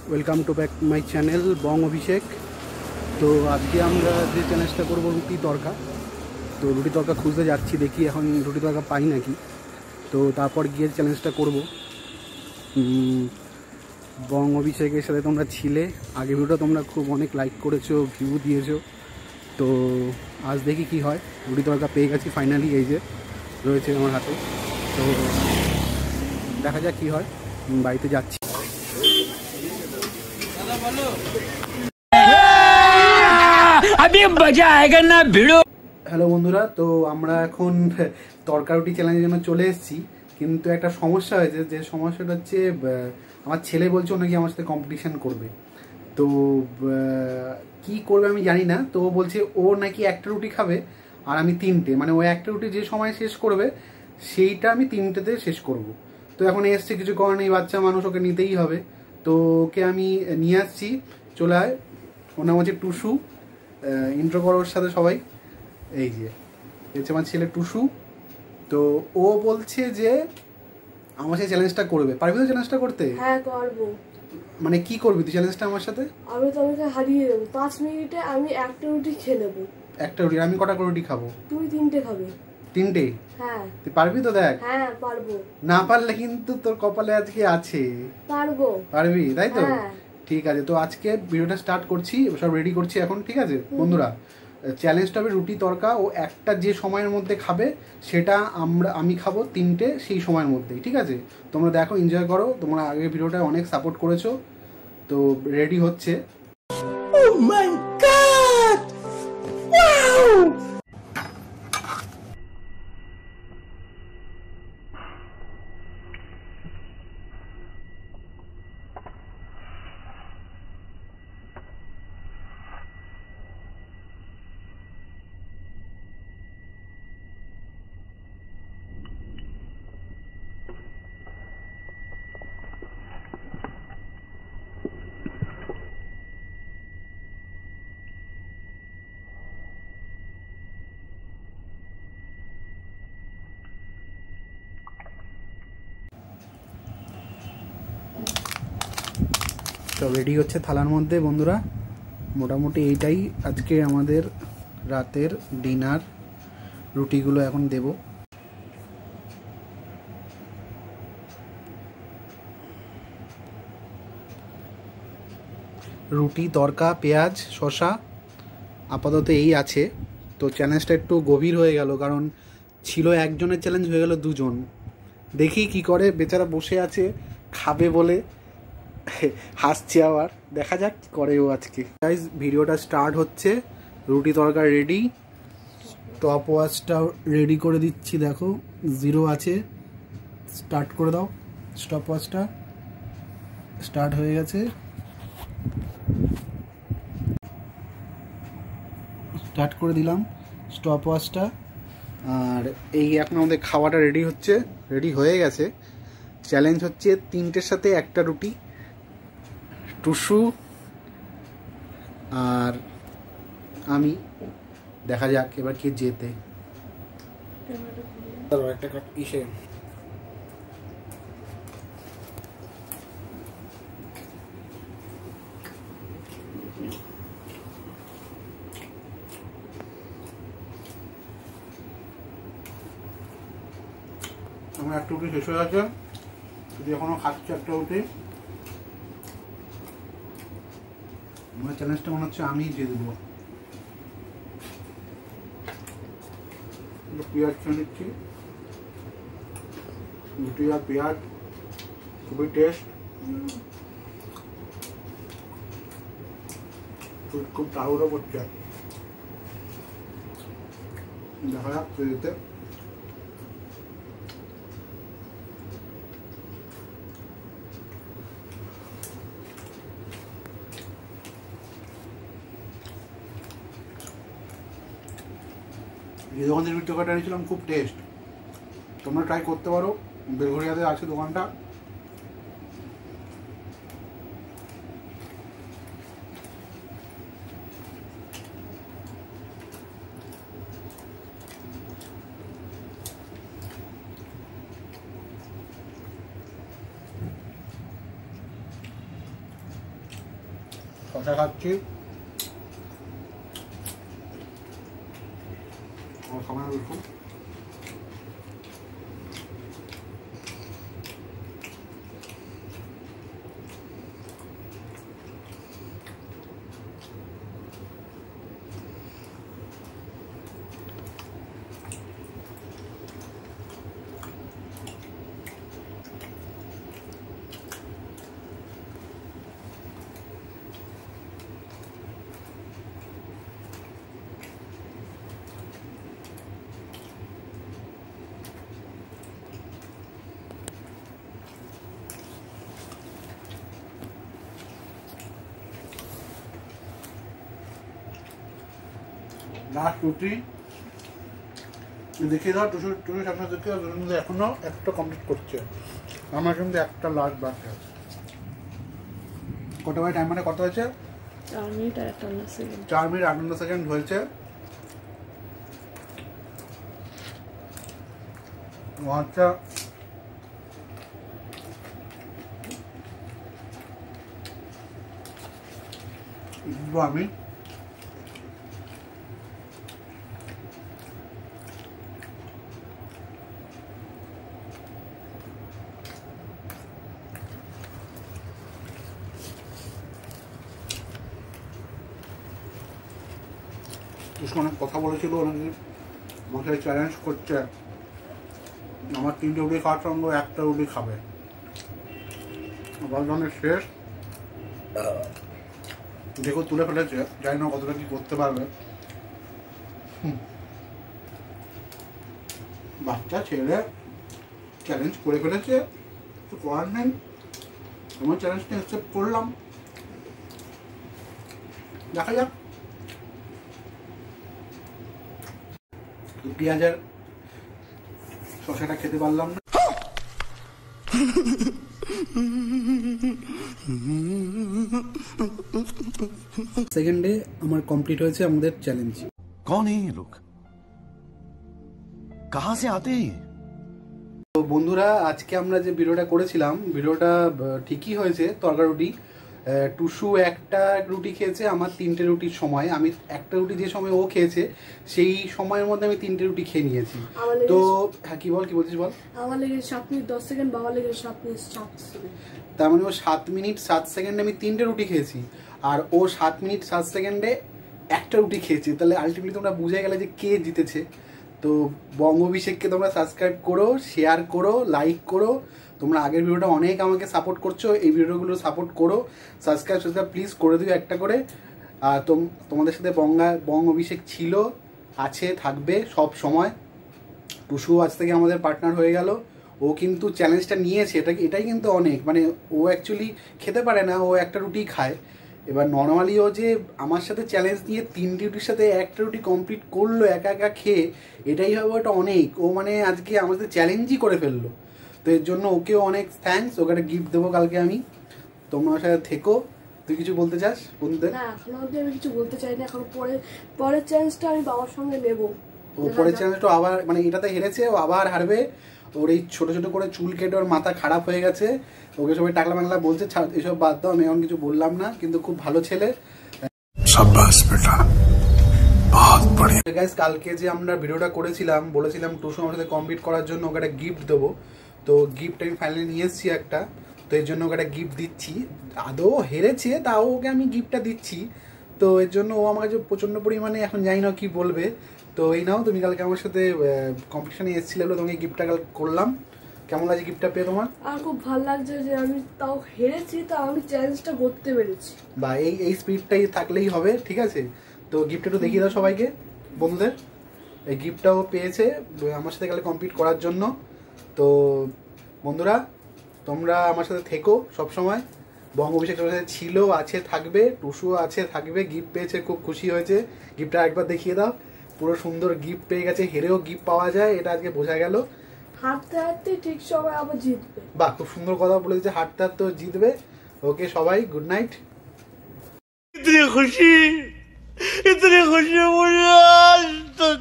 Welcome to back my channel Bong Abhishek. তো আজকে আমরা যে চ্যালেঞ্জটা করবো রুটি তড়কা। তো রুটি তড়কা খুঁজতে যাচ্ছি, দেখি এখন রুটি তড়কা পাই নাকি। তো তারপর গিয়ে চ্যালেঞ্জটা করব। বং অভিষেকের সাথে তোমরা ছিলে, আগে ভিডিওটা তোমরা খুব অনেক লাইক করেছো, ভিউ দিয়েছো। তো আজ দেখি কি হয়। রুটি তড়কা পেয়ে গেছি ফাইনালি, এই যে রয়েছে আমার হাতে। তো দেখা যাক কি হয়। বাড়িতে যাচ্ছি। হ্যালো বন্ধুরা, তো আমরা এখন তড়কা রুটি চ্যালেঞ্জের জন্য চলে এসেছি। কিন্তু একটা সমস্যা হয়েছে, যে সমস্যাটা হচ্ছে আমার ছেলে বলছে ও নাকি আমার সাথে কম্পিটিশন করবে। তো কি করবে আমি জানি না। তো ও বলছে ও নাকি একটা রুটি খাবে আর আমি তিনটে, মানে ও একটা রুটি যে সময় শেষ করবে সেইটা আমি তিনটেতে শেষ করব। তো এখন এসছে, কিছু করার নেই, বাচ্চা মানুষ, ওকে নিতেই হবে। তো ওকে আমি নিয়ে আসছি, চলে আয়। ওর নাম হচ্ছে টুসু। ইন্ট্রো করো ওর সাথে সবাই। এই যে হচ্ছে আমার ছেলে টুসু। তো ও বলছে যে আমার সাথে চ্যালেঞ্জটা করবে। পারবি তো চ্যালেঞ্জটা করতে? হ্যাঁ পারবো। মানে কি করবি তুই চ্যালেঞ্জটা আমার সাথে? আমি তোমাকে হারিয়ে দেবো। 5 মিনিটে আমি একটা রুটি খেয়ে নেবো। একটা রুটি? আমি কটা করে রুটি খাবো? তুই 3টে খাবে। 3টে? হ্যাঁ। তুই পারবি তো? দেখ। হ্যাঁ পারবো। না পারলে কিন্তু তোর কপালে আজকে আছে। পারবো। পারবি তাই তো? হ্যাঁ। ঠিক আছে, তো আজকে ভিডিওটা স্টার্ট করছি, সব রেডি করছি এখন। ঠিক আছে বন্ধুরা, চ্যালেঞ্জটা হবে রুটি তড়কা। ও একটা যে সময়ের মধ্যে খাবে সেটা আমি খাবো তিনটে সেই সময়ের মধ্যেই। ঠিক আছে, তোমরা দেখো, এনজয় করো। তোমরা আগের ভিডিওটা অনেক সাপোর্ট করেছো। তো রেডি হচ্ছে। Oh my God! Wow! সব রেডি হচ্ছে থালার মধ্যে বন্ধুরা। মোটামুটি এইটাই আজকে আমাদের রাতের ডিনার। রুটিগুলো এখন দেব। রুটি, তড়কা, পেঁয়াজ, শসা, আপাতত এই আছে। তো চ্যালেঞ্জটা একটু গভীর হয়ে গেল, কারণ ছিল একজনের চ্যালেঞ্জ, হয়ে গেল দুজন। দেখি কি করে, বেচারা বসে আছে খাবে বলে হাসছে আবার। দেখা যাক কি করে ও আজকে। গাইস, ভিডিওটা স্টার্ট হচ্ছে। রুটি তড়কা রেডি, টপ ওয়াচটা রেডি করে দিচ্ছি। দেখো 0 আছে। স্টার্ট করে দাও। স্টপ ওয়াচটা স্টার্ট হয়ে গেছে। স্টার্ট করে দিলাম স্টপ ওয়াচটা। আর এই এখন আমাদের খাওয়াটা রেডি হচ্ছে, রেডি হয়ে গেছে। চ্যালেঞ্জ হচ্ছে 3টের সাথে একটা রুটি। টুসু আর আমি, দেখা যাক এবার কে জেতে। একটা ইসে আমার একটা রুটি শেষ হয়ে গেছে, যদি এখনো খাচ্ছি একটা রুটি। আমার চ্যালেঞ্জটা মনে হচ্ছে আমি জিতবো। পেঁয়াজ খেয়ে নিচ্ছি। রুটি আর পেঁয়াজ খুবই টেস্ট, খুব তাড়াহুড়ো করছে। দেখা যাক যেতে। যে দোকান থেকে রুটি তড়কাটা এনেছিলাম খুব টেস্ট, তোমরা ট্রাই করতে পারো। বেলঘরিয়াতে আছে দোকানটা। শশা খাচ্ছি, খাবার দেখুন। লাস্ট রুটি দেখিয়ে দাও, টুসু সামনে দেখিয়ে দাও, কিন্তু এখনো একটা কমপ্লিট করছে, আমার কিন্তু একটা লাস্ট বাকি আছে। কত টাইম মানে কত হয়েছে? 4 মিনিট আর 58 সেকেন্ড। 4 মিনিট 58 সেকেন্ড হয়েছে। আচ্ছা, আমি অনেক কথা বলেছিল, অনেক আমাকে চ্যালেঞ্জ করছে, আমার 3টে রুটি খাওয়ার সঙ্গে একটা রুটি খাবে। বলধনের শেষ, দেখো তুলে ফেলেছে, জানি না কতটা কি করতে পারবে। বাচ্চা ছেলে চ্যালেঞ্জ করে ফেলেছে, তো করার নেই, তোমার চ্যালেঞ্জটা অ্যাকসেপ্ট করলাম, দেখা যাক। পেঁয়াজের শসাটা খেতে পারলাম না। সেকেন্ডে আমার কমপ্লিট হয়েছে আমাদের চ্যালেঞ্জ। कौन है ये लोग, कहां से आते हैं? তো বন্ধুরা, আজকে আমরা যে ভিডিওটা করেছিলাম, ভিডিওটা ঠিকই হয়েছে। তরকারি রুটি, টুসু একটা রুটি খেয়েছে আমার 3টে রুটির সময়, আমি একটা রুটি যে সময় ও খেয়েছে সেই সময়ের মধ্যে আমি 3টে রুটি খেয়ে নিয়েছি। তো হ্যাঁ, কি বলছিস বল। আমার লেগে 7 মিনিট 10 সেকেন্ড, বাবার লেগে 7 মিনিট 7 সেকেন্ড। তার মানে ও 7 মিনিট 7 সেকেন্ডে আমি 3টে রুটি খেয়েছি, আর ও 7 মিনিট 7 সেকেন্ডে একটা রুটি খেয়েছি। তাহলে আলটিমেটলি তোমরা বুঝে গেলে যে কে জিতেছে। তো বঙ্গ অভিষেককে তোমরা সাবস্ক্রাইব করো, শেয়ার করো, লাইক করো। তোমরা আগের ভিডিওটা অনেক আমাকে সাপোর্ট করছো, এই ভিডিওগুলো সাপোর্ট করো, সাবস্ক্রাইব প্লিজ করে দিও একটা করে। আর তোমাদের সাথে বঙ্গ অভিষেক ছিল, আছে, থাকবে সব সময়। টুসু আজ থেকে আমাদের পার্টনার হয়ে গেল। ও কিন্তু চ্যালেঞ্জটা নিয়েছে, এটাই কিন্তু অনেক, মানে ও অ্যাকচুয়ালি খেতে পারে না, ও একটা রুটি খায়। এবার নর্মালি ও যে আমার সাথে চ্যালেঞ্জ নিয়ে 3টে রুটির সাথে একটা রুটি কমপ্লিট করলো একা একা খেয়ে, এটাই হবে ওটা অনেক। ও মানে আজকে আমাদের চ্যালেঞ্জই করে ফেললো। তো এর জন্য ওকেও অনেক থ্যাঙ্কস। ওকে একটা গিফট দেবো কালকে আমি। তোমরা সাথে থেকো। তুই কিছু বলতে চাস বন্ধুদের? না, এখন অবধি আমি কিছু বলতে চাই না। এখন পরের চ্যালেঞ্জটা আমি বাবার সঙ্গে নেবো। ও পরের চ্যালেঞ্জটা আবার, মানে এটাতে হেরেছে, ও আবার হারবে। ওর এই ছোট ছোট করে চুল কেটে ওর মাথা খারাপ হয়ে গেছে, ওকে সবাই টাকলা মাকলা বলছে। এসব বাদ দাও, আমি এখন কিছু বললাম না, কিন্তু খুব ভালো ছেলে। शाबाश बेटा, बहुत बढ़िया। গাইস, কালকে যে আমরা ভিডিওটা করেছিলাম, বলেছিলাম টুসু আমার সাথে কমপ্লিট করার জন্য ওকে একটা গিফট দেবো। তো গিফট আমি ফাইনালি নিয়ে এসেছি একটা। তো এর জন্য ওকে একটা গিফট দিচ্ছি। আদৌ হেরেছে, তাও ওকে আমি গিফটটা দিচ্ছি। তো এর জন্য ও আমার কাছে প্রচণ্ড পরিমাণে এখন জানি না কি বলবে। তো এই নাও, তুমি কালকে আমার সাথে কম্পিটিশনে এসেছিলে বলে তোমাকে গিফটটা করলাম। কেমন লাগছে গিফটটা পেয়ে তোমার? আমার খুব ভালো লাগছে যে আমি তাও হেরেছি, তাও আমি চ্যালেঞ্জটা করতে পেরেছি। বা এই স্পিডটাই থাকলেই হবে, ঠিক আছে? তো গিফটটা একটু দেখিয়ে দাও সবাইকে, বন্ধুদের। এই গিফটটাও পেয়েছে আমার সাথে কালকে কমপ্লিট করার জন্য। তো বন্ধুরা, তোমরা আমার সাথে থেকো সবসময়। বঙ্গ অভিষেক সাথে ছিল, আছে, থাকবে। টুসু আছে, থাকবে। গিফট পেয়েছে, খুব খুশি হয়েছে। গিফটটা একবার দেখিয়ে দাও। পুরো সুন্দর গিফট পেয়ে গেছে। হেরেও গিফট পাওয়া যায়, এটা আজকে বোঝা গেল। হাঁটতে হাঁটতে ঠিক সবাই আবার জিতবে। বাহ, খুব সুন্দর কথা বলে দিচ্ছে, হাঁটতে হাঁটতে জিতবে। ওকে সবাই, গুড নাইট। इतनी खुशी मुझे आज तक